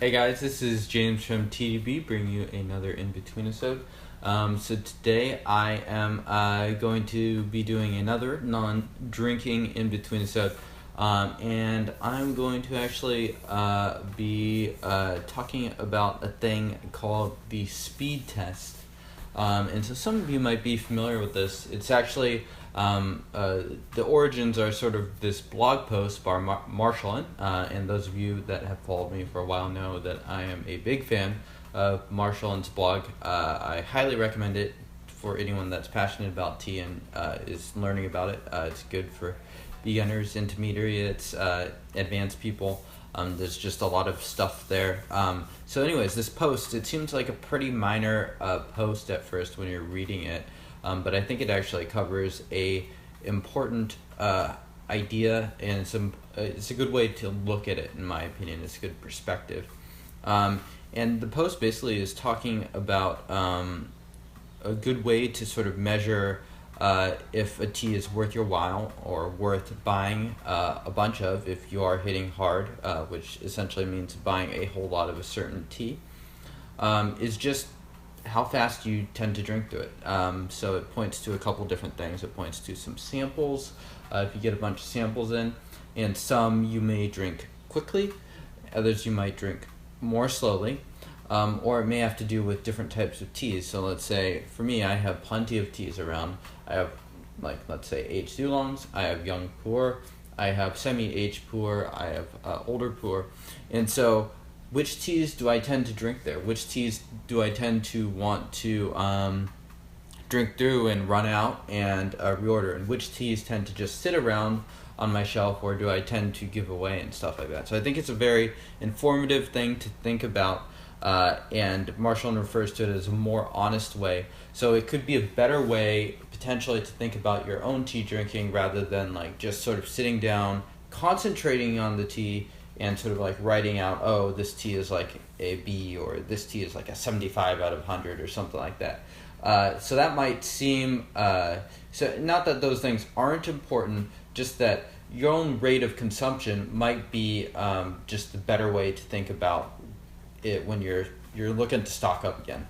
Hey guys, this is James from TeaDB bringing you another Inbetweenisode. So today I am going to be doing another non-drinking Inbetweenisode, and I'm going to actually be talking about a thing called the speed test. And so some of you might be familiar with this. It's actually the origins are sort of this blog post by Marshaln, and those of you that have followed me for a while know that I am a big fan of Marshaln's blog. I highly recommend it for anyone that's passionate about tea and is learning about it. It's good for beginners, intermediates, advanced people. There's just a lot of stuff there. So anyways, this post, it seems like a pretty minor post at first when you're reading it, but I think it actually covers a important idea, and it's a good way to look at it, in my opinion. It's a good perspective. And the post basically is talking about a good way to sort of measure if a tea is worth your while or worth buying a bunch of if you are hitting hard, which essentially means buying a whole lot of a certain tea, is just how fast you tend to drink through it. So it points to a couple different things. It points to some samples, if you get a bunch of samples in, and some you may drink quickly, others you might drink more slowly, or it may have to do with different types of teas. So let's say, for me, I have plenty of teas around. I have, like, let's say, aged oolongs, I have young pu'er, I have semi-aged pu'er, I have older pu'er. And so, which teas do I tend to drink there? Which teas do I tend to want to drink through and run out and reorder? And which teas tend to just sit around on my shelf, or do I tend to give away and stuff like that? So I think it's a very informative thing to think about. And Marshaln refers to it as a more honest way. So it could be a better way potentially to think about your own tea drinking, rather than like just sort of sitting down, concentrating on the tea, and sort of like writing out, oh, this tea is like a B, or this tea is like a 75 out of 100 or something like that. So that might seem, so not that those things aren't important, just that your own rate of consumption might be just a better way to think about it when you're looking to stock up again.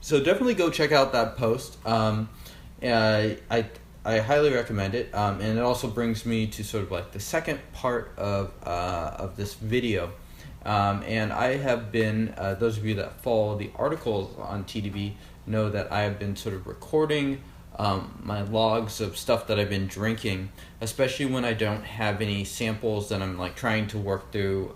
So definitely go check out that post. I highly recommend it, and it also brings me to sort of like the second part of this video. And I have been, those of you that follow the articles on TeaDB know that I have been sort of recording my logs of stuff that I've been drinking, especially when I don't have any samples that I'm like trying to work through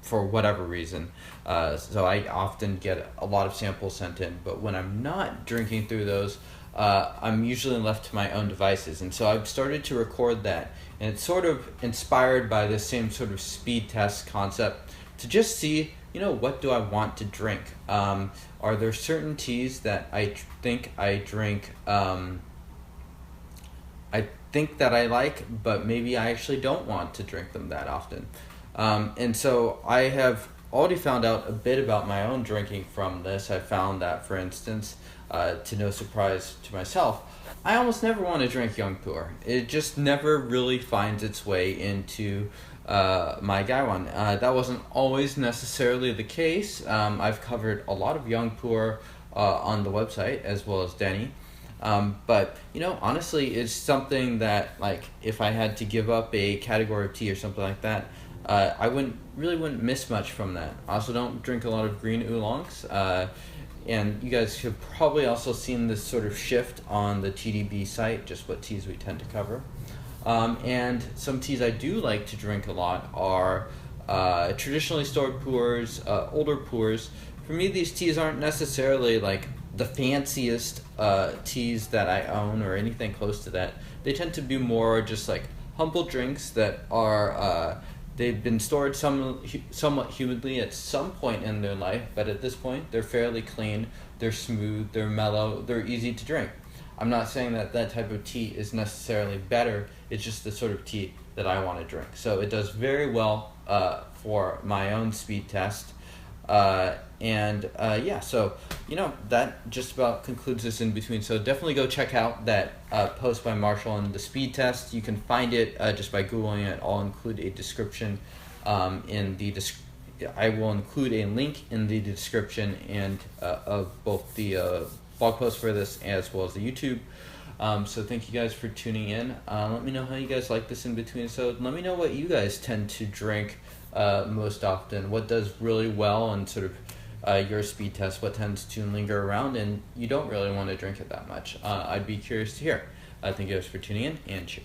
for whatever reason. So I often get a lot of samples sent in, but when I'm not drinking through those, I'm usually left to my own devices. And so I've started to record that, and it's sort of inspired by this same sort of speed test concept to just see, what do I want to drink? Are there certain teas that I think I drink, I think that I like, but maybe I actually don't want to drink them that often. And so I have already found out a bit about my own drinking from this. I found that, for instance, to no surprise to myself, I almost never want to drink young pu'er. It just never really finds its way into my gaiwan. That wasn't always necessarily the case. I've covered a lot of young pu'er on the website, as well as Denny. But honestly, it's something that, like, if I had to give up a category of tea or something like that, I wouldn't miss much from that. I also don't drink a lot of green oolongs. And you guys have probably also seen this sort of shift on the TeaDB site, just what teas we tend to cover. And some teas I do like to drink a lot are traditionally stored pu'ers, older pu'ers. For me, these teas aren't necessarily like the fanciest teas that I own or anything close to that. They tend to be more just like humble drinks that are they've been stored somewhat humidly at some point in their life, but at this point they're fairly clean, they're smooth, they're mellow, they're easy to drink. I'm not saying that that type of tea is necessarily better, it's just the sort of tea that I want to drink. So it does very well for my own speed test. Yeah, so that just about concludes this in between. So definitely go check out that post by Marshall on the speed test. You can find it just by Googling it. I'll include a description in I will include a link in the description and of both the blog post for this as well as the YouTube. So thank you guys for tuning in. Let me know how you guys like this in between. So let me know what you guys tend to drink most often. What does really well and sort of your speed test? What tends to linger around and you don't really want to drink it that much? I'd be curious to hear. Thank you guys for tuning in, and cheers.